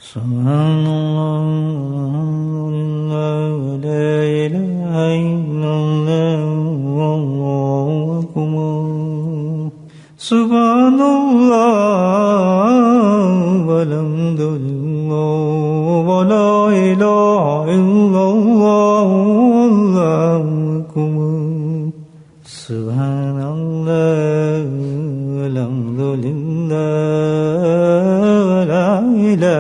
سبحان اللہ لا الہ الا اللہ واللہ اکبر سبحان اللہ والحمد للہ ولا الہ الا اللہ واللہ اکبر سبحان اللہ والحمد للہ ولا الہ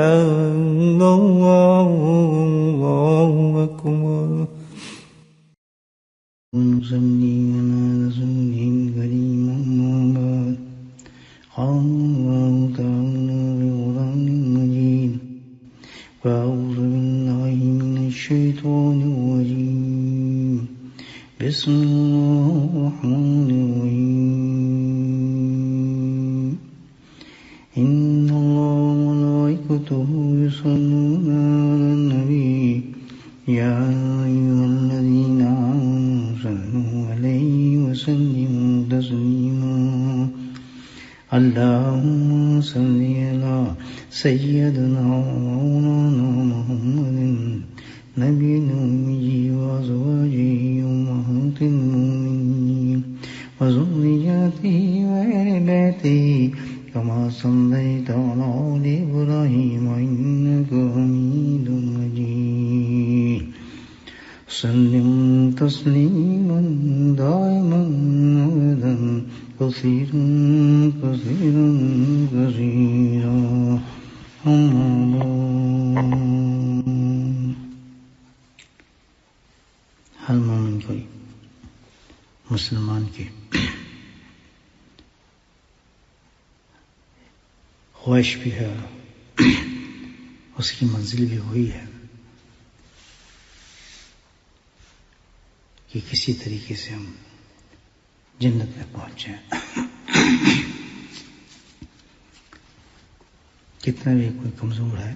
الا اللہ واللہ اکبر نصلي على رسوله الكريم أما بعد قال الله تعالى بالقرآن المجيد فأعوذ بالله من الشيطان الرجيم بسم الله الرحمن الرحيم إن الله وملائكته يصلون على النبي يا أيها الذين آمنوا صلوا عليه وسلموا تسليما اللهم صل على سيدنا ومولانا محمد نبي الأمي وأزواجه أمهات المؤمنين وذرياته وآل بيته كما صليت على آل إبراهيم إنك حميد مجيد وسلم تسليما دائما أبدا كثيرا كثيرا كثيرا أما بعد ہر مومن کو مسلمان کی خواہش بھی ہے، اس کی منزل بھی وہی ہے کہ کسی طریقے سے ہم جنت میں پہنچ جائیں۔ کتنا بھی کوئی کمزور ہے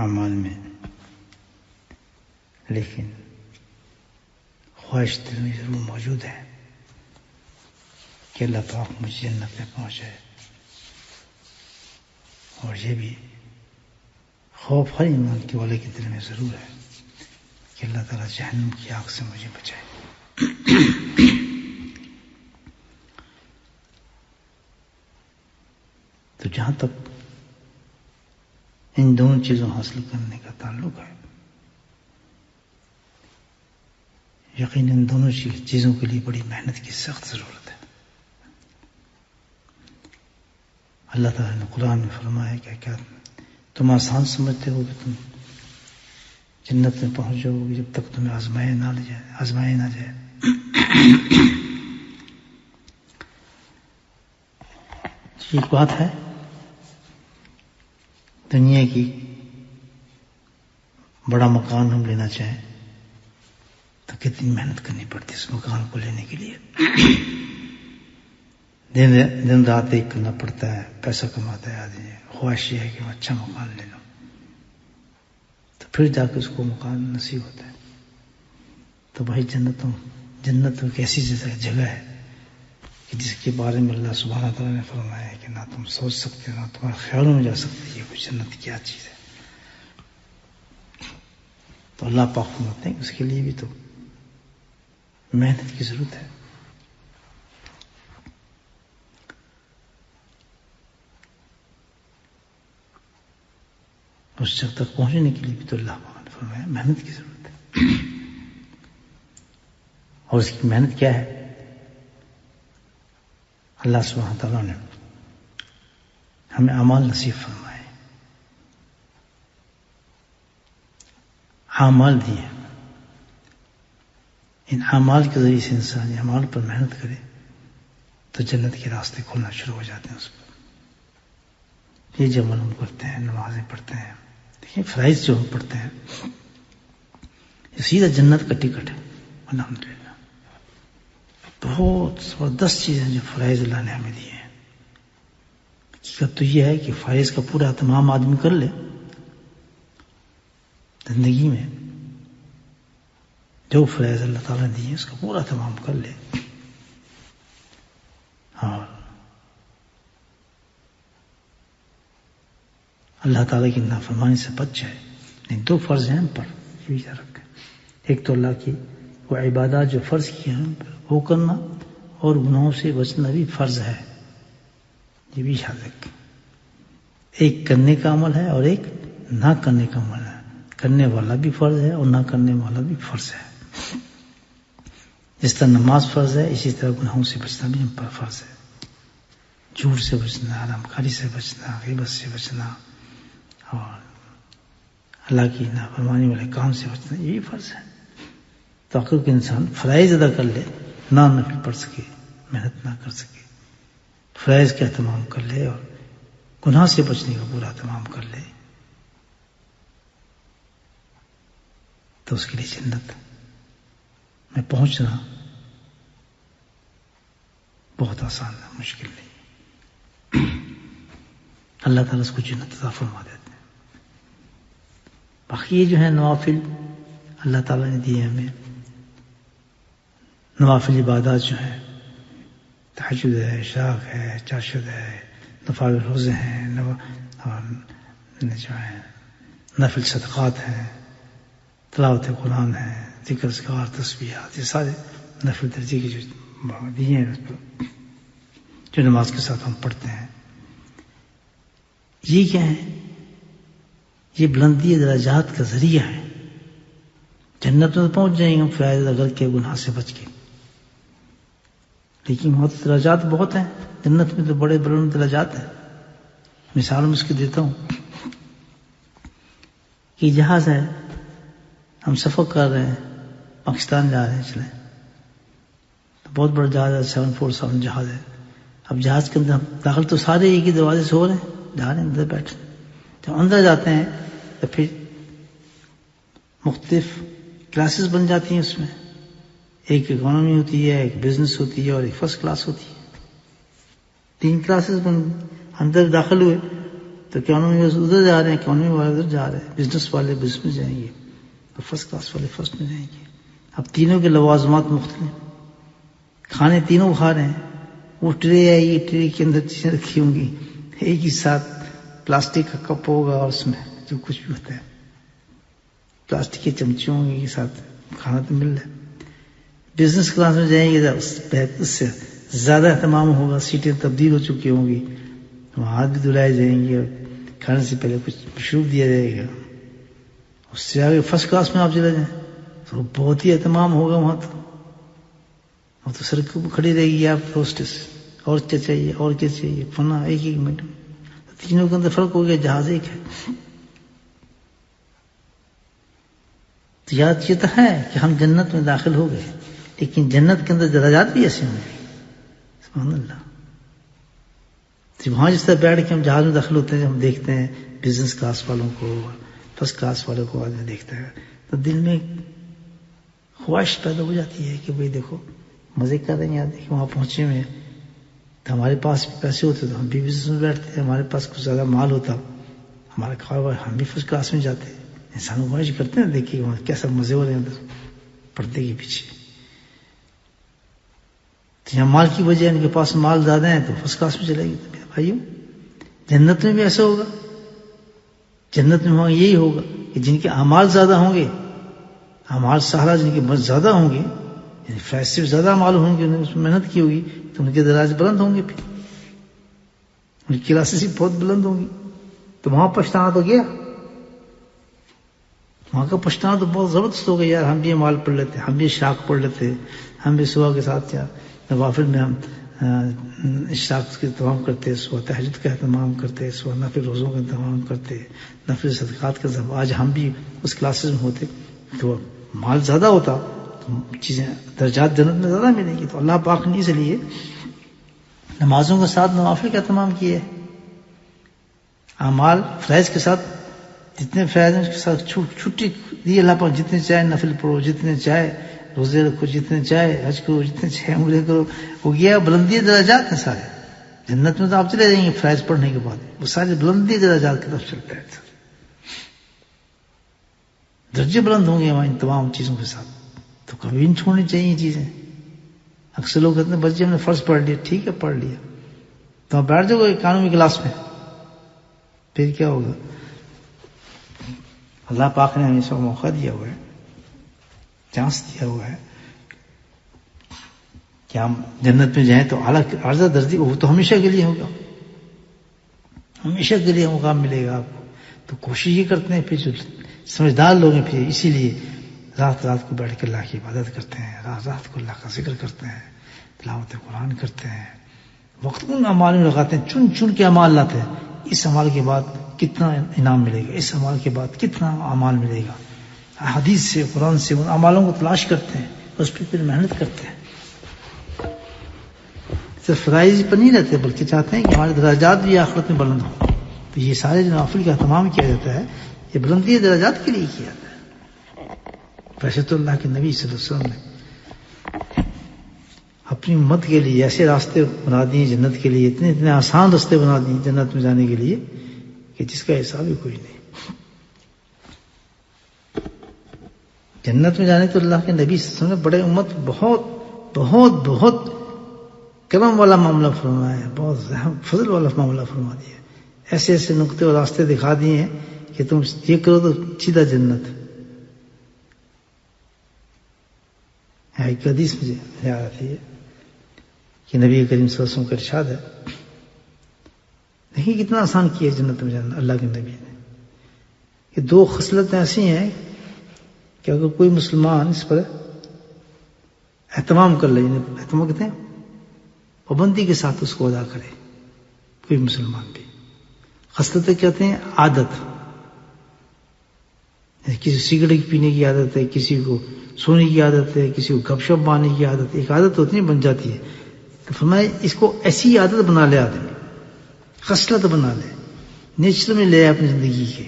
اعمال میں، لیکن خواہش دل میں ضرور موجود ہے کہ اللہ پاک مجھے جنت میں پہنچائے، اور یہ بھی خوف ہر ایمان کے والے کے دل میں ضرور ہے کہ اللہ تعالیٰ جہنم کی آگ سے مجھے بچائے۔ تو جہاں تک ان دونوں چیزوں حاصل کرنے کا تعلق ہے، یقیناً دونوں چیزوں کے لیے بڑی محنت کی سخت ضرورت ہے۔ اللہ تعالیٰ نے قرآن میں فرمایا کہ کیا تم آسان سمجھتے ہو کہ تم جنت میں پہنچ جاؤ گے جب تک تمہیں آزمائے نہ جائے۔ ایک بات ہے دنیا کی بڑا مکان ہم لینا چاہیں تو کتنی محنت کرنی پڑتی ہے اس مکان کو لینے کے لیے، دن رات ایک کرنا پڑتا ہے، پیسہ کماتا ہے آدمی، خواہش یہ ہے کہ میں اچھا مکان لے لوں، تو پھر جا کے اس کو مکان نصیب ہوتا ہے۔ تو بھائی جنت ایک ایسی جگہ ہے کہ جس کے بارے میں اللہ سبحانہ تعالیٰ نے فرمایا ہے کہ نہ تم سوچ سکتے نہ تمہارے خیالوں میں جا سکتے یہ کچھ جنت کیا چیز ہے۔ تو اللہ پاک فرماتے ہیں کہ اس کے لیے بھی تو محنت کی ضرورت ہے۔ اس جگہ تک پہنچنے کے لیے بھی تو اللہ پاک نے فرمایا محنت کی ضرورت ہے، اور اس کی محنت کیا ہے؟ اللہ سبحانہ تعالیٰ نے ہمیں اعمال نصیب فرمائے، اعمال دیے، ان اعمال کے ذریعے سے انسان اعمال پر محنت کرے تو جنت کے راستے کھولنا شروع ہو جاتے ہیں اس پر۔ یہ جب ہم کرتے ہیں، نمازیں پڑھتے ہیں، دیکھیں فرائض جو ہم پڑھتے ہیں یہ سیدھا جنت کا ٹکٹ ہے۔ الحمدللہ بہت زبردست چیزیں جو فرائض اللہ نے ہمیں دی ہیں۔ حقیقت تو یہ ہے کہ فرائض کا پورا اہتمام آدمی کر لے زندگی میں، جو فرائض اللہ تعالیٰ نے دی ہے اس کا پورا اہتمام کر لے، اور اللہ تعالیٰ کی نافرمانی سے بچ جائے. نہیں، دو فرض ہیں ہم پر، یہ یاد رکھیں. ایک تو اللہ کی وہ عبادات جو فرض کی ہیں ہم پر وہ کرنا، اور گناہوں سے بچنا بھی فرض ہے، یہ بھی یاد رکھیں. ایک کرنے کا عمل ہے اور ایک نہ کرنے کا عمل ہے. کرنے والا بھی فرض ہے اور نہ کرنے والا بھی فرض ہے. جس طرح نماز فرض ہے، اسی طرح گناہوں سے بچنا بھی ہم پر فرض ہے. جھوٹ سے بچنا، حرام کاری سے بچنا، غیبت سے بچنا، اور اللہ کی نافرمانی والے کام سے بچنا، یہی فرض ہے. تو اگر کوئی انسان فرائض ادا کر لے، نہ نفل پڑھ سکے، محنت نہ کر سکے، فرائض کا اہتمام کر لے اور گناہ سے بچنے کا پورا اہتمام کر لے، تو اس کے لیے جنت میں پہنچنا بہت آسان ہے، مشکل نہیں. اللہ تعالیٰ اس کو جنت عطا فرما دیتے ہیں. باقی یہ جو ہے نوافل اللہ تعالیٰ نے دیے ہمیں، نوافل عبادات جو ہیں، تہجد ہے، اشراق ہے، چاشد ہے، نفل روزے ہیں، اور جو ہے نفل صدقات ہیں، تلاوت قرآن ہے، ذکر اذکار تسبیحات، یہ سارے نفل درجے کے جو دیے ہیں جو نماز کے ساتھ ہم پڑھتے ہیں. یہ کیا ہے؟ یہ بلندی درجات کا ذریعہ ہے. جنت میں پہنچ جائیں گے ہم فائدہ اگر کے گناہ سے بچ کے، لیکن وہاں تو درجات بہت ہیں. جنت میں تو بڑے بڑے درجات ہیں. مثال میں اس کی دیتا ہوں کہ جہاز ہے، ہم سفر کر رہے ہیں، پاکستان جا رہے ہیں، چلیں تو بہت بڑا جہاز ہے، 747 جہاز ہے. اب جہاز کے اندر داخل تو سارے ایک ہی دروازے سے ہو رہے ہیں، جا رہے ہیں اندر بیٹھے. جب اندر جاتے ہیں تو پھر مختلف کلاسز بن جاتی ہیں. اس میں ایک اکانومی ہوتی ہے، ایک بزنس ہوتی ہے اور ایک فرسٹ کلاس ہوتی ہے. 3 کلاسز بن اندر داخل ہوئے تو اکانومی والے ادھر جا رہے ہیں، اکانومی والے ادھر جا رہے ہیں، بزنس والے بزنس میں جائیں گے اور فرسٹ کلاس والے فرسٹ میں جائیں گے. اب تینوں کے لوازمات مختلف، کھانے تینوں کھا رہے ہیں. وہ ٹرے ہے، یہ ٹرے کے اندر چیزیں رکھی ہوں گی، ایک ہی ساتھ پلاسٹک کا کپ ہوگا اور اس میں جو کچھ بھی ہوتا ہے، پلاسٹک کے چمچے ہوں گے، کے ساتھ کھانا تو مل رہا ہے. بزنس کلاس میں جائیں گے اس سے زیادہ اہتمام ہوگا، سیٹیں تبدیل ہو چکی ہوں گی، وہاں ہاتھ بھی دھلائے جائیں گے اور کھانے سے پہلے کچھ مشروب دیا جائے گا. اس سے آگے فرسٹ کلاس میں آپ چلے جائیں تو بہت ہی اہتمام ہوگا. وہاں تو سڑک پہ کھڑی رہے گی آپ ہوسٹس، اور کیا چاہیے اور کیا چاہیے، فنا ایک منٹ. تینوں کے اندر فرق ہو گیا، جہاز ایک ہے. تو یاد یہ تو ہے کہ ہم جنت میں داخل ہو گئے، لیکن جنت کے اندر درجات بھی ایسے ہوں گے. سبحان اللہ. وہاں جس طرح بیٹھ کے ہم جہاز میں داخل ہوتے ہیں، ہم دیکھتے ہیں بزنس کلاس والوں کو، فرسٹ کلاس والوں کو آدمی دیکھتا ہے تو دل میں خواہش پیدا ہو جاتی ہے کہ بھئی دیکھو مزے کر رہے ہیں یاد ہے کہ وہاں پہنچے ہوئے تو ہمارے پاس بھی پیسے ہوتے تو ہم بھی بزنس میں بیٹھتے، ہمارے پاس کچھ زیادہ مال ہوتا، ہمارا کاروبار، ہم بھی فرسٹ کلاس میں جاتے. انسان خواہش کرتے ہیں، دیکھیے وہاں کیسا مزے ہو رہے ہیں پردے کے پیچھے. تو یہاں مال کی وجہ ان کے پاس مال زیادہ ہیں تو فرسٹ کلاس میں چلے گی. تو بھائیو جنت میں بھی ایسا ہوگا. جنت میں وہاں یہی ہوگا کہ جن کے اعمال زیادہ ہوں گے، اعمال سہرا جن کے بہت زیادہ ہوں گے، یعنی فیصلے زیادہ اعمال ہوں گے، انہوں نے اس میں محنت کی ہوگی تو ان کے درجات بلند ہوں گے، پھر ان کی کلاسز بہت بلند ہوں گی. تو وہاں پچھتانا تو گیا، وہاں کا پچھتانا تو بہت زبردست ہو گیا. یار ہم بھی اعمال پڑھ لیتے، ہم بھی شاق پڑھ لیتے، ہم بھی صبح کے ساتھ نوافل میں ہم اشراق کے اہتمام کرتے، صبح تہجد کا اہتمام کرتے، صبح نفل روزوں کا اہتمام کرتے، نفل صدقات کا اہتمام. آج ہم بھی اس کلاسز میں ہوتے تو مال زیادہ ہوتا تو چیزیں درجات جنت میں زیادہ ملیں گی. تو اللہ پاک نے اس لیے نمازوں کے ساتھ نوافل کا اہتمام کیے. اعمال فرائض کے ساتھ جتنے فرائض ہیں اس کے ساتھ چھٹی دی اللہ پاک. جتنے چاہے نفل پڑھو، جتنے چاہے روزے رکھو، جتنے چاہے حج کرو، جتنے چاہے عمرے کرو. ہو گیا بلندی درجات ہیں سارے. جنت میں تو آپ چلے جائیں گے فرائض پڑھنے کے بعد، وہ سارے بلندی درجات کی طرف چلتا ہے. درجے بلند ہوں گے وہاں ان تمام چیزوں کے ساتھ. تو کبھی نہیں چھوڑنی چاہیے یہ چیزیں. اکثر لوگ کہتے ہیں بچے ہم نے فرض پڑھ لیا، ٹھیک ہے پڑھ لیا، تو آپ بیٹھ جاؤ اکانومی کلاس میں، پھر کیا ہوگا؟ اللہ پاک نے ہمیں اس کو موقع دیا ہوا ہے، چانس دیا ہوا ہے کہ ہم جنت میں جائیں تو اعلیٰ درجے، وہ تو ہمیشہ کے لیے ہوگا، ہمیشہ کے لیے مقام ملے گا آپ کو. تو کوشش یہ کرتے ہیں، پھر جو سمجھدار لوگ ہیں پھر اسی لیے رات رات کو بیٹھ کے اللہ کی عبادت کرتے ہیں، رات رات کو اللہ کا ذکر کرتے ہیں، تلاوت قرآن کرتے ہیں، وقت ان اعمال میں لگاتے ہیں، چن چن کے اعمال لاتے ہیں. اس عمل کے بعد کتنا انعام ملے گا، اس عمل کے بعد کتنا اعمال ملے گا، حدیث سے قرآن سے ان اعمالوں کو تلاش کرتے ہیں، اس پہ پھر محنت کرتے ہیں. صرف فرائض پر نہیں رہتے بلکہ چاہتے ہیں کہ ہمارے درجات بھی آخرت میں بلند ہوں. تو یہ سارے جو نوافل کا اہتمام کیا جاتا ہے یہ بلندی درجات کے لیے کیا جاتا ہے. ویسے تو اللہ کے نبی صلی اللہ علیہ وسلم نے اپنی امت کے لیے ایسے راستے بنا دیے جنت کے لیے، اتنے آسان راستے بنا دیے جنت میں جانے کے لیے کہ جس کا حساب ہی کوئی نہیں. جنت میں جانے تو اللہ کے نبی صلی اللہ علیہ وسلم نے بڑے امت بہت بہت بہت کرم والا معاملہ فرمایا ہے، بہت فضل والا معاملہ فرما دیا ہے. ایسے ایسے نقطے اور راستے دکھا دیے ہیں کہ تم یہ کرو تو سیدھا جنت. ایک حدیث مجھے یاد آتی ہے کہ نبی کریم صلی اللہ علیہ وسلم کا ارشاد ہے، دیکھیں کتنا آسان کیا ہے جنت میں جانا اللہ کے نبی نے. یہ دو خصلتیں ایسی ہیں کہ اگر کوئی مسلمان اس پر اہتمام کر لے، اہتمام کہتے ہیں پابندی کے ساتھ اس کو ادا کرے، کوئی مسلمان بھی. خصلتیں کہتے ہیں عادت، کسی سگریٹ پینے کی عادت ہے، کسی کو سونے کی عادت ہے، کسی کو گپ شپ مارنے کی عادت ہے. ایک عادت ہوتی ہے بن جاتی ہے، تو فرمایا اس کو ایسی عادت بنا لے، آدمی خصلت بنا لے، نیچر میں لے اپنی زندگی کے.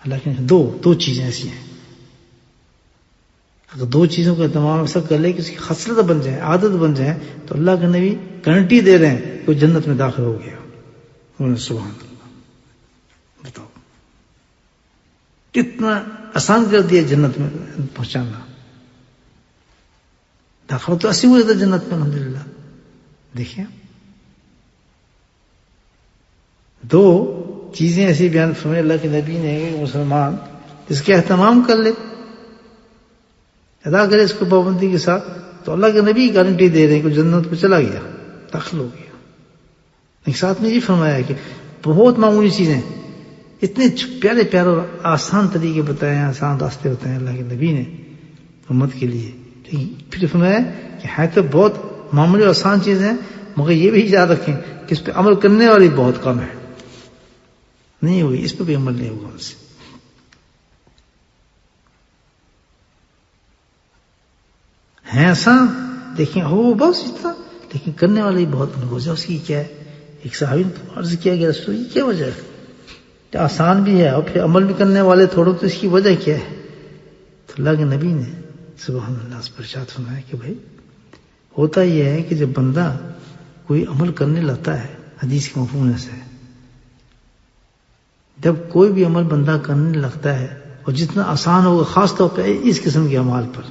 اللہ کے دو چیزیں ایسی ہیں، اگر دو چیزوں کا اہتمام ایسا کر لے کہ اس کی خصلت بن جائے، عادت بن جائے، تو اللہ کے نبی گارنٹی دے رہے ہیں کہ جنت میں داخل ہو گیا. سبحان اللہ. بتاؤ کتنا آسان کر دیا جنت میں پہنچانا. داخل تو ایسے ہوئے تھے جنت میں الحمدللہ. دیکھیں دو چیزیں ایسی بیان فرمائی اللہ کے نبی نے کہ مسلمان اس کے اہتمام کر لے، ادا کرے اس کو پابندی کے ساتھ، تو اللہ کے نبی گارنٹی دے رہے ہیں کہ جنت کو چلا گیا، داخل ہو گیا. ایک ساتھ میں یہ فرمایا کہ بہت معمولی چیزیں، اتنے پیارے پیارے اور آسان طریقے بتائے ہیں، آسان راستے بتائے اللہ کے نبی نے امت کے لیے. لیکن پھر فرمایا کہ ہے تو بہت معمولی اور آسان چیزیں ہیں، مگر یہ بھی یاد رکھیں کہ اس پہ عمل کرنے والی بہت کم ہے. نہیں ہوئی، اس پہ بھی عمل نہیں ہوگا ان سے. ہے آسان، دیکھیں ہو بس اتنا، لیکن کرنے والے بہت کم. وجہ اس کی کیا ہے؟ ایک صحابی نے عرض کیا کہ رسول یہ کیا وجہ ہے؟ آسان بھی ہے اور پھر عمل بھی کرنے والے تھوڑے، تو اس کی وجہ کیا ہے؟ تو اللہ کے نبی نے سبحان اللہ اس پر ارشاد فرمایا کہ بھائی ہوتا یہ ہے کہ جب بندہ کوئی عمل کرنے لگتا ہے، حدیث کے مفہوم سے جب کوئی بھی عمل بندہ کرنے لگتا ہے اور جتنا آسان ہوگا خاص طور پہ اس قسم کے اعمال پر،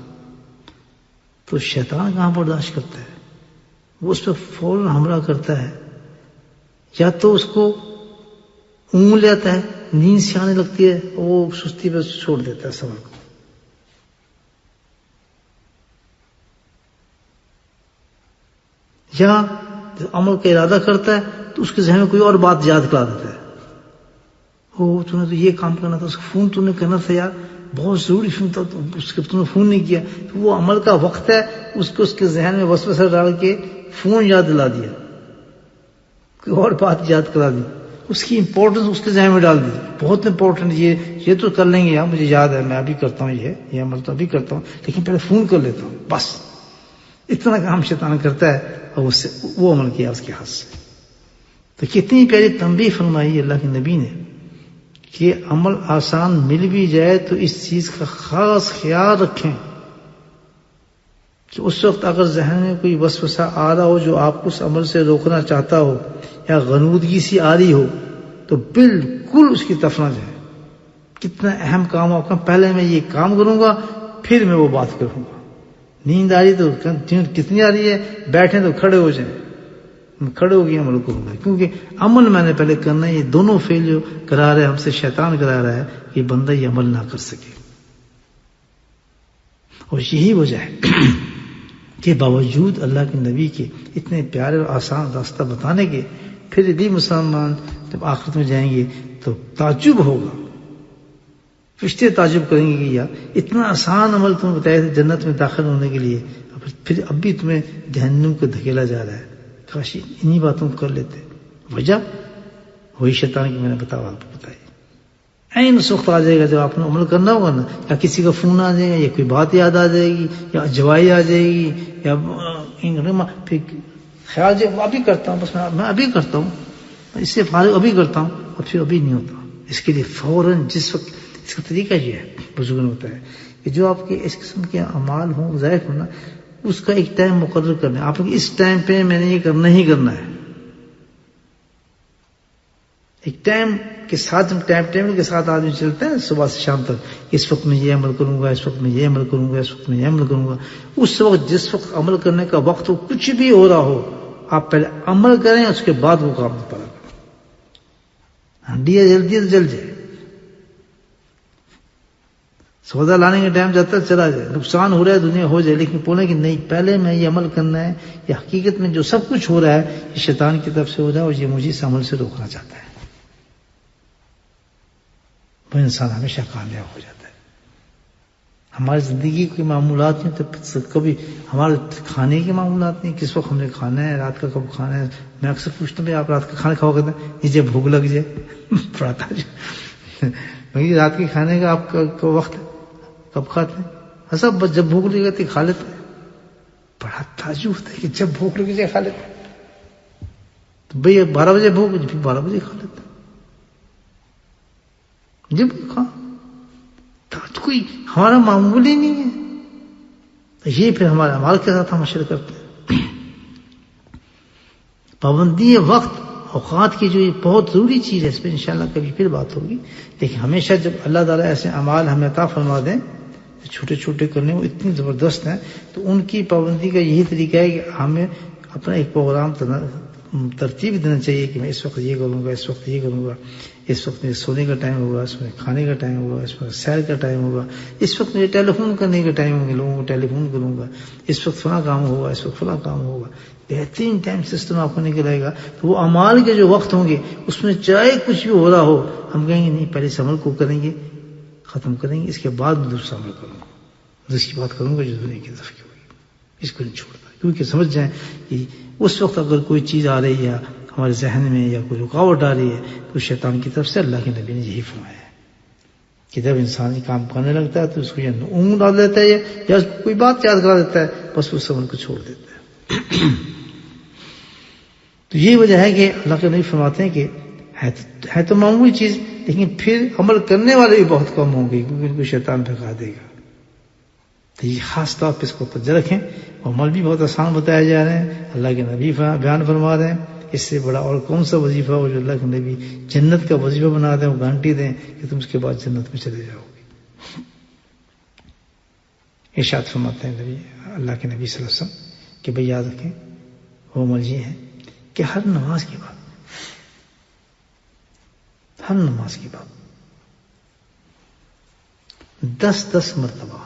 تو شیطان کہاں برداشت کرتا ہے؟ وہ اس پہ فوراً حملہ کرتا ہے، یا تو اس کو اونگ لیتا ہے، نیند سے آنے لگتی ہے، وہ سستی پہ چھوڑ دیتا ہے سبق کو. یا عمل کا ارادہ کرتا ہے تو اس کے ذہن میں کوئی اور بات یاد کرا دیتا ہے، او تو نے تو یہ کام کرنا تھا، اس کو فون تو نے کرنا تھا یار، بہت ضروری فون تھا، اس کے تم نے فون نہیں کیا. تو وہ عمل کا وقت ہے، اس کو اس کے ذہن میں وسوسہ ڈال کے فون یاد دلا دیا، کوئی اور بات یاد کرا دی، اس کی امپورٹنس اس کے ذہن میں ڈال دی. بہت امپورٹنٹ، یہ تو کر لیں گے یار، مجھے یاد ہے، میں ابھی کرتا ہوں، یہ عمل تو ابھی کرتا ہوں، لیکن پہلے فون کر لیتا ہوں. بس اتنا کام شیطان کرتا ہے اور اس سے وہ عمل کیا اس کے ہاتھ سے. تو کتنی پیاری تنبیہ فرمائی اللہ کے نبی نے کہ عمل آسان مل بھی جائے تو اس چیز کا خاص خیال رکھیں کہ اس وقت اگر ذہن میں کوئی وسوسہ آ رہا ہو جو آپ کو اس عمل سے روکنا چاہتا ہو یا غنودگی سی آ رہی ہو، تو بالکل اس کی طرف نہ جائیں. کتنا اہم کام ہوگا، پہلے میں یہ کام کروں گا پھر میں وہ بات کروں گا. نیند آ رہی تو کتنی آ رہی ہے، بیٹھیں تو کھڑے ہو جائیں، میں کھڑے ہو کے عمل کروں گا، کیونکہ عمل میں نے پہلے کرنا ہے. یہ دونوں فعل جو کرا رہا ہے ہم سے شیطان کرا رہا ہے کہ بندہ یہ عمل نہ کر سکے. اور یہی وجہ ہے کہ باوجود اللہ کے نبی کے اتنے پیارے اور آسان راستہ بتانے کے پھر بھی مسلمان جب آخرت میں جائیں گے تو تعجب ہوگا، فرشتے تعجب کریں گے کہ یار اتنا آسان عمل تمہیں بتایا تھا جنت میں داخل ہونے کے لیے، پھر اب بھی تمہیں جہنم کو دھکیلا جا رہا ہے. کاش انہی باتوں کو کر لیتے. وجہ وہی شیطان کی میں نے بتائی. این وقت آ جائے گا جب آپ نے عمل کرنا ہوگا نا، یا کسی کا فون آ جائے گا، یا کوئی بات یاد آ جائے گی، یا جوائی آ جائے گی، یا پھر خیال جائے ابھی کرتا ہوں، بس میں ابھی کرتا ہوں، اس سے فارغ ابھی کرتا ہوں، اور پھر ابھی نہیں ہوتا. اس کے لیے فوراً جس وقت اس کا طریقہ یہ ہے بزرگوں نے ہوتا ہے کہ جو آپ کے اس قسم کے اعمال ہوں ظاہر ہونا، اس کا ایک ٹائم مقرر کرنا ہے. آپ اس ٹائم پہ میں نے یہ کرنا ہی کرنا ہے. ایک ٹائم کے ساتھ ٹائم کے ساتھ آدمی چلتا ہے صبح سے شام تک، اس وقت میں یہ عمل کروں گا، اس وقت میں یہ عمل کروں گا، اس وقت میں یہ عمل کروں گا. اس وقت جس وقت عمل کرنے کا وقت ہو، کچھ بھی ہو رہا ہو، آپ پہلے عمل کریں، اس کے بعد وہ کام پڑا کریں. ہنڈیا جلدی تو جل جائے، سودا لانے کا ٹائم جاتا ہے چلا جائے، نقصان ہو رہا ہے دنیا ہو جائے، لیکن بولے کہ نہیں پہلے میں یہ عمل کرنا ہے. یہ حقیقت میں جو سب کچھ ہو رہا ہے یہ شیطان کی طرف سے ہو رہا ہے، اور یہ مجھے اس عمل سے روکنا چاہتا ہے. وہ انسان ہمیشہ کامیاب ہو جاتا ہے. ہماری زندگی کے معمولات میں تو کبھی ہمارے کھانے کے معمولات نہیں، کس وقت ہم نے کھانا ہے، رات کا کب کھانا ہے. میں اکثر پوچھتا ہوں آپ رات کا کھانا کھاؤ کہتے ہیں یہ جب بھوک لگ جائے پڑھاتا ہے رات کے کھانے کا آپ کا وقت کب کھاتے ہیں؟ سب بس جب بھوک لگی جاتی کھا لیتے ہیں. بڑا تعجب ہوتا ہے کہ جب بھوک لگی جائے کھا لیتے ہیں. تو بھئی 12 بجے بھوک، پھر 12 بجے کھا لیتے ہیں. جب کھا تو کوئی ہمارا معمول ہی نہیں ہے. یہ پھر ہمارے اعمال کے ساتھ ہم اشر کرتے ہیں. پابندی وقت اوقات کی جو یہ بہت ضروری چیز ہے، اس پہ انشاءاللہ کبھی پھر بات ہوگی. لیکن ہمیشہ جب اللہ تعالیٰ ایسے اعمال ہمیں عطا فرما دیں چھوٹے چھوٹے کرنے وہ اتنی زبردست ہیں، تو ان کی پابندی کا یہی طریقہ ہے کہ ہمیں اپنا ایک پروگرام ترتیب دینا چاہیے کہ میں اس وقت یہ کروں گا، اس وقت یہ کروں گا، اس وقت میرے سونے کا ٹائم ہوگا، اس میں کھانے کا ٹائم ہوگا، اس وقت سیر کا ٹائم ہوگا، اس وقت میرے ٹیلی فون کرنے کا ٹائم ہوگا، لوگوں کو ٹیلی فون کروں گا، اس وقت فلاں کام ہوگا، اس وقت فلاں کام ہوگا. بہترین ٹائم سسٹم آپ کو نکلے گا. تو وہ اعمال کے جو وقت ہوں گے اس میں چاہے کچھ بھی ہو رہا ہو، ہم کہیں گے نہیں پہلے اس عمل کو کریں گے، ختم کریں گے، اس کے بعد میں دوسرا عمل کروں گا، دوسری بات کروں گا جو دنیا کی طرف کی ہوگی. اس کو نہیں چھوڑتا، کیونکہ سمجھ جائیں کہ اس وقت اگر کوئی چیز آ رہی ہے ہمارے ذہن میں یا کوئی رکاوٹ آ رہی ہے تو شیطان کی طرف سے اللہ کے نبی نے یہی فرمایا ہے کہ جب انسان یہ کام کرنے لگتا ہے تو اس کو یا اونگ ڈال دیتا ہے یا کوئی بات یاد کرا دیتا ہے، بس اس عمل کو چھوڑ دیتا ہے. تو یہی وجہ ہے کہ اللہ کے نبی فرماتے ہیں کہ ہے تو معمولی چیز، لیکن پھر عمل کرنے والے بھی بہت کم ہوں گے کیونکہ ان کو شیطان بھگا دے گا. تو یہ خاص طور پہ اس کو توجہ رکھیں. عمل بھی بہت آسان بتایا جا رہے ہیں، اللہ کے نبی بیان فرما رہے ہیں. اس سے بڑا اور کون سا وظیفہ ہو جو اللہ کے نبی جنت کا وظیفہ بنا دیں، وہ گارنٹی دیں کہ تم اس کے بعد جنت میں چلے جاؤ گے. ارشاد فرماتے ہیں نبی اللہ کے نبی صلی اللہ علیہ وسلم کہ بھئی یاد رکھیں وہ عمل یہ ہے کہ ہر نماز کے بعد 10 مرتبہ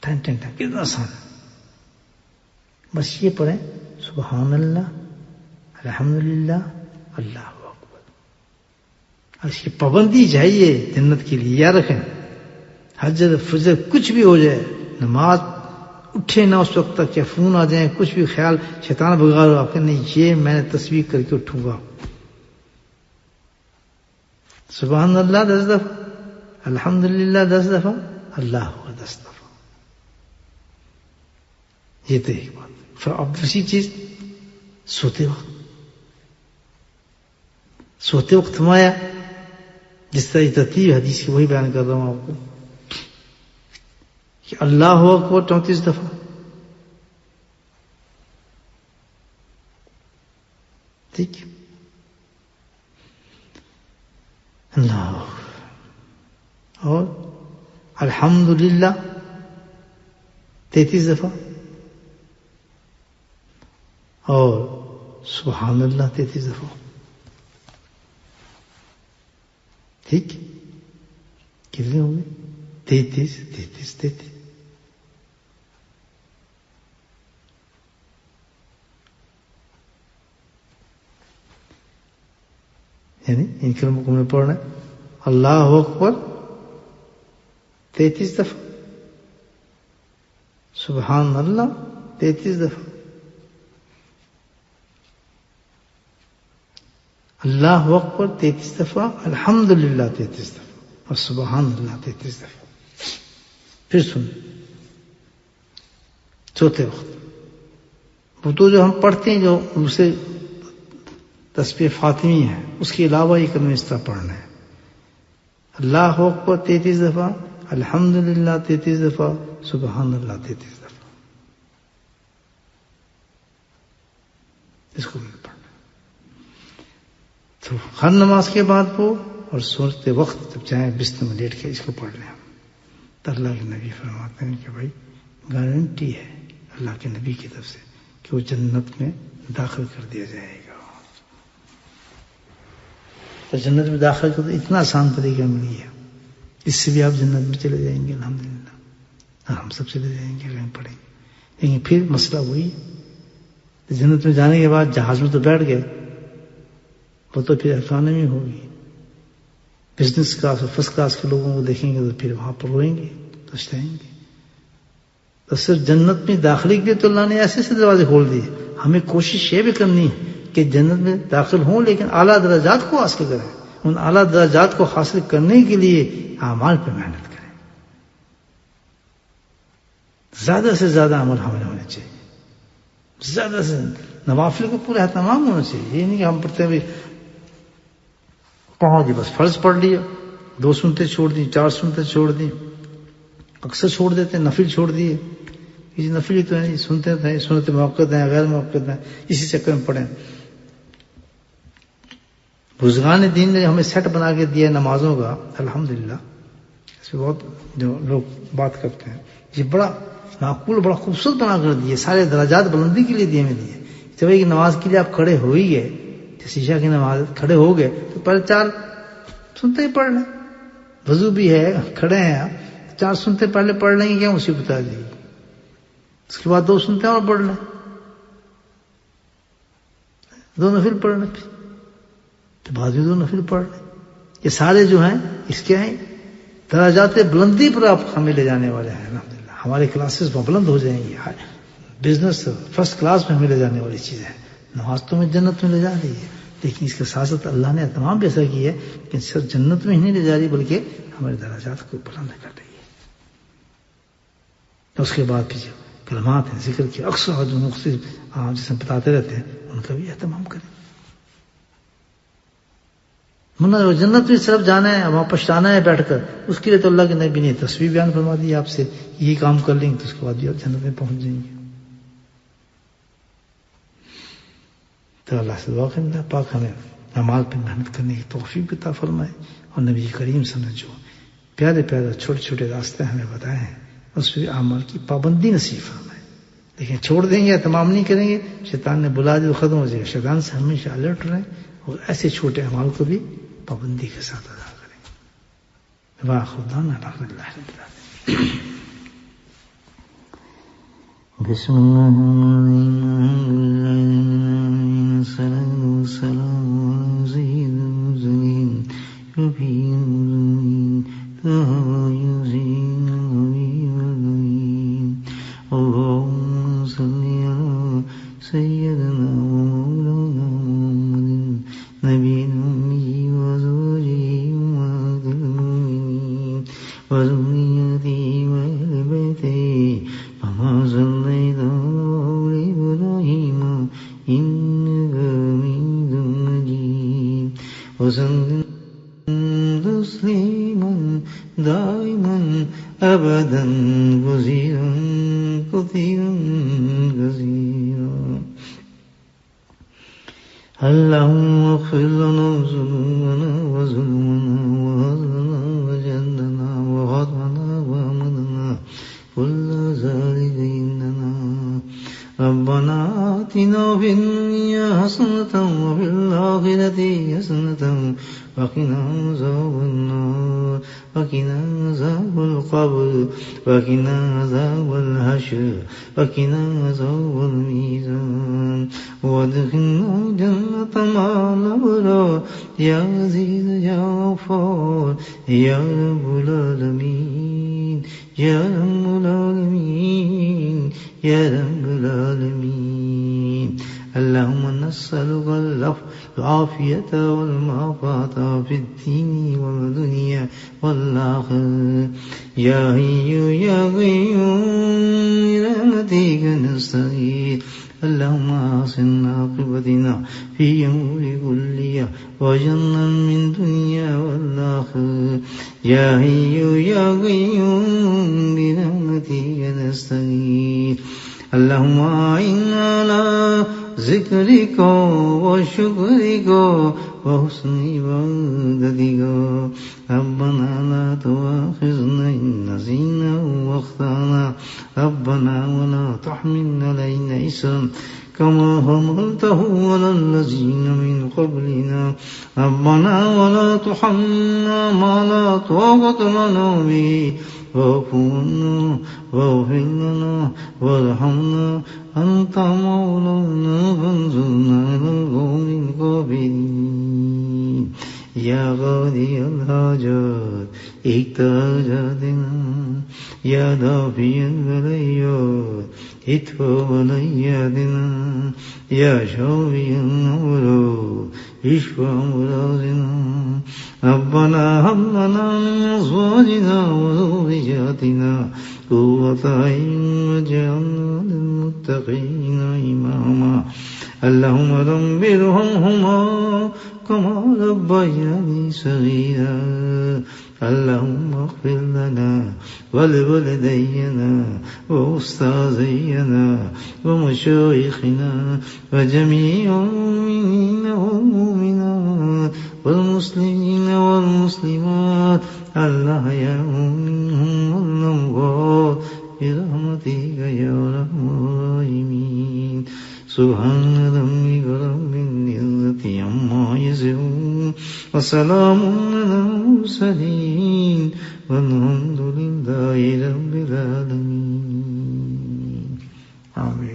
10 کتنا آسان ہے. بس یہ پڑھیں سبحان اللہ الحمدللہ اللہ اکبر. اس کی پابندی چاہیے جنت کے لیے. یاد رکھیں حجر فجر کچھ بھی ہو جائے، نماز اٹھے نہ اس وقت تک، یا فون آ جائیں، کچھ بھی خیال شیطان بگا رہا، آپ کہ نہیں یہ میں نے تصویر کر کے اٹھوں گا. سبحان اللہ 10 دفعہ، الحمدللہ 10 دفعہ، اللہ اکبر 10 دفعہ. یہ تو ایک بات. پھر اب دوسری چیز سوتے وقت فرمایا جس طرح ترتیب حدیث کی وہی بیان کر رہا ہوں آپ کو کہ اللہ اکبر 34 دفعہ، ٹھیک، اللہ اور الحمدللہ 33 دفعہ، اور سبحان اللہ 33 دفعہ. ٹھیک کتنے ہو گئے؟ 33. یعنی ان کلموں کو میں پڑھنا ہے اللہ اکبر 33 دفعہ، سبحان اللہ 33 دفعہ، اللہ اکبر 33 دفعہ، الحمدللہ 33 دفعہ اور سبحان اللہ 33 دفعہ. پھر سن چوتھے وقت وہ تو جو ہم پڑھتے ہیں جو دوسرے تسبیح فاطمی ہے، اس کے علاوہ یہ کلمہ اس طرح پڑھنا ہے اللہ اکبر 33 دفعہ، الحمدللہ 33 دفعہ، سبحان اللہ 33 دفعہ. اس کو میں پڑھنا تو ہر نماز کے بعد وہ اور سوچتے وقت جب چاہے بستر میں لیٹ کے اس کو پڑھ لیں. تو اللہ کے نبی فرماتے ہیں کہ بھائی گارنٹی ہے اللہ کے نبی کی طرف سے کہ وہ جنت میں داخل کر دیا جائے گا. تو جنت میں داخل کر اتنا آسان طریقہ ملی ہے، اس سے بھی آپ جنت میں چلے جائیں گے الحمدللہ. ہم سب چلے جائیں گے اگر پڑھیں گے. لیکن پھر مسئلہ وہی جنت میں جانے کے بعد جہاز میں تو بیٹھ گئے، وہ تو پھر اکانومی ہوگی، بزنس کلاس اور فرسٹ کلاس کے لوگوں کو دیکھیں گے تو پھر وہاں پر روئیں گے پچھتائیں گے. تو صرف جنت میں داخلے کے لیے تو اللہ نے ایسے ایسے دروازے کھول دیے. ہمیں کوشش یہ بھی کرنی ہے کہ جنت میں داخل ہوں لیکن اعلیٰ درجات کو حاصل کریں. ان اعلیٰ درجات کو حاصل کرنے کے لیے اعمال پہ محنت کریں. زیادہ سے زیادہ عمل ہمیں ہونے چاہیے، زیادہ سے نوافل کو پورا اہتمام ہونا چاہیے. یہ نہیں کہ ہم پڑھتے ہیں کہاں جی بس فرض پڑھ لیا، 2 سنتیں چھوڑ دی، 4 سنتیں چھوڑ دی، اکثر چھوڑ دیتے ہیں، نفل چھوڑ دیے. یہ نفل تو ہے، سنتے ہیں، سنت موقت ہیں، غیر موقت ہیں، اسی چکر میں پڑھیں. بزرگان دین نے ہمیں سیٹ بنا کے دیا نمازوں کا الحمدللہ. اس میں بہت جو لوگ بات کرتے ہیں یہ بڑا معقول بڑا خوبصورت بنا کر دیے، سارے درجات بلندی کے لیے ہمیں دیے. جب ایک نماز کے لیے آپ کھڑے ہو ہی گئے، شیشہ کی نماز کھڑے ہو گئے تو پہلے 4 سنتے ہی پڑھ لیں. وضو بھی ہے، کھڑے ہیں آپ، 4 سنتے پہلے پڑھ لیں گے کیا اسی بتا دی. اس کے بعد 2 سنتے اور پڑھ لیں، 2 نفل پڑھ لیں، تو بعد میں 2 نفل پڑھ لیں. یہ سارے جو ہیں اس کے ہیں درجات بلندی پر آپ ہمیں لے جانے والے ہیں الحمدللہ. ہمارے کلاسز بلند ہو جائیں گی، بزنس فرسٹ کلاس میں ہمیں لے جانے والی چیزیں ہیں. نماز تو میں جنت میں لے جا رہی ہے، لیکن اس کے ساتھ ساتھ اللہ نے اہتمام بھی ایسا کیا ہے کہ صرف جنت میں ہی نہیں لے جا رہی بلکہ ہمارے درجات کو بلند کر رہی ہے. اس کے بعد بھی جو کلمات ہیں ذکر کی اکثر اور جو مختلف جسے بتاتے رہتے ہیں ان کا بھی اہتمام کریں. جنت میں صرف جانا ہے، وہاں پچھتانا ہے بیٹھ کر، اس کے لیے تو اللہ کے نبی نے تصویر بیان فرما دی آپ سے یہی کام کر لیں گے تو اس کے بعد بھی آپ جنت میں پہنچ جائیں گے. تو اللہ سے دعا کریں اللہ پاک ہمیں اعمال پہ محنت کرنے کی توفیق عطا فرمائے اور نبی کریم صلی اللہ علیہ وسلم جو پیارے پیارے چھوٹے چھوٹے راستے ہمیں بتائے ہیں اس پہ اعمال کی پابندی نصیب فرمائے. لیکن چھوڑ دیں گے، اہتمام نہیں کریں گے، شیطان نے بلا دیا ختم ہو جائے گا. شیطان سے ہمیشہ الرٹ رہیں اور ایسے چھوٹے اعمال کو بھی پابندی کے ساتھ ادا کریں. وآخر دعوانا الحمدللہ رب العالمین. بسم اللہ الرحمن الرحیم. سید المرسلین شفیع المذنبین طه یاسین النبی الامین. اللهم صل على سيدنا ومولانا محمد نبي الأمي وزوجه أمهات المؤمنين وذريته وأهل بيته كما صليت على إبراهيم إنك حميد مجيد. وسلم تسليما دائما أبدا كثيرا كثيرا كثيرا. اللهم اغفر لنا ذنوبنا وظلمنا وهزلنا وجهلنا وخطأنا وأمرنا كل ذلك إننا ربنا آتنا في الدنيا حسنة وفي الآخرة حسنة وقنا عذاب النار وقنا عذاب القبر وقنا عذاب الحشر وقنا عذاب الميزان وادخلنا الجنة مع الأبرار يا عزيز يا غفار يا رب العالمين يا رب العالمين يا رب العالمين. اللهم نسألك العافية والمعافاة في الدين والدنيا والآخرة يا حي يا قيوم برحمتك نستغيث. اللهم أحسن عاقبتنا في أمور كلها وجنبنا من الدنيا والآخرة يا حي يا قيوم برحمتك نستغيث. اللهم أعنا على ذكرك وشكرك وحسن عبادتك. ربنا لا تؤاخذنا إن نسينا واخطأنا ربنا ولا تحمل علينا إصرا كما حملته على الذين من قبلنا ربنا ولا تحملنا ما لا طاقة لنا به واعف عنا واغفر لنا وارحمنا أنت مولانا فانصرنا على القوم الكافرين. يا قاضي الحاجات اقضِ حاجاتنا يا دافع البليات ادفع بلياتنا يا شافي الأمراض اشفع أمراضنا. ربنا هب لنا من أزواجنا وذرياتنا قرة أعين واجعلنا للمتقين إماما. اللهم رب ارحمهما كما ربياني صغيرا. اللهم اغفر لنا ولوالدينا وأستاذينا ومشايخنا وجميع المؤمنين والمؤمنات والمسلمين والمسلمات الأحياء منهم والأموات برحمتك يا أرحم الراحمين. سبحان ربك رب العزة عما يصفون وسلام على المرسلين والحمد لله رب العالمين. آمين.